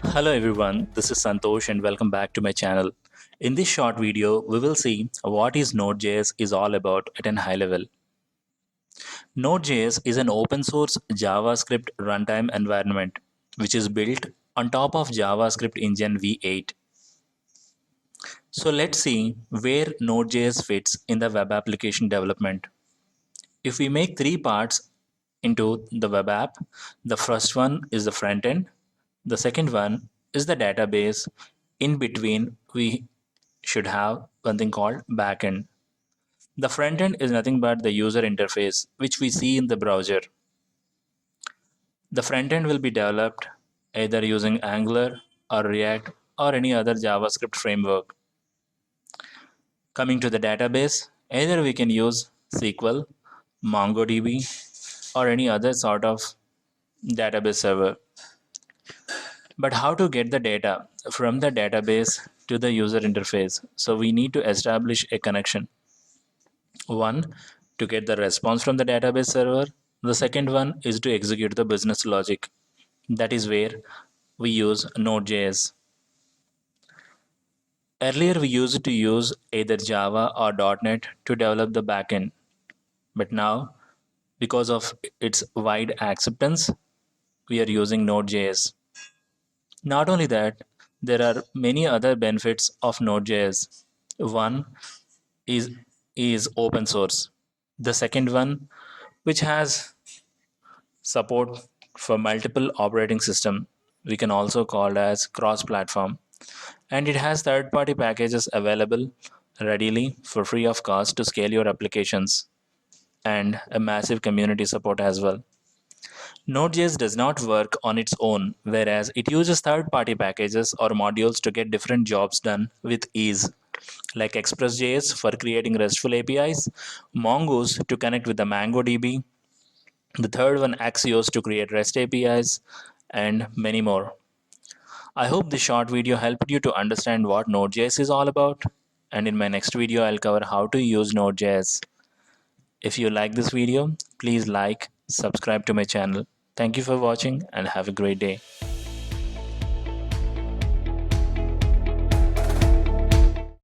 Hello everyone, this is Santosh and welcome back to my channel. In this short video, we will see what is Node.js is all about at an high level. Node.js is an open source JavaScript runtime environment which is built on top of JavaScript engine V8. So let's see where Node.js fits in the web application development. If we make three parts into the web app, the first one is the front end, the second one is the database. In between, we should have one thing called backend. The front end is nothing but the user interface, which we see in the browser. The front end will be developed either using Angular or React or any other JavaScript framework. Coming to the database, either we can use SQL, MongoDB, or any other sort of database server. But how to get the data from the database to the user interface? So we need to establish a connection. One, to get the response from the database server. The second one is to execute the business logic. That is where we use Node.js. Earlier, we used to use either Java or .NET to develop the backend. But now, because of its wide acceptance, we are using Node.js. Not only that, there are many other benefits of Node.js. One is, is open source. The second one, which has support for multiple operating system, we can also call as cross platform, and it has third party packages available readily for free of cost to scale your applications, and a massive community support as well. Node.js does not work on its own, whereas it uses third party packages or modules to get different jobs done with ease, like Express.js for creating RESTful APIs, Mongoose to connect with the MongoDB, the third one Axios to create REST APIs, and many more. I hope this short video helped you to understand what Node.js is all about, and in my next video I'll cover how to use Node.js. If you like this video, please like, subscribe to my channel. Thank you for watching and have a great day.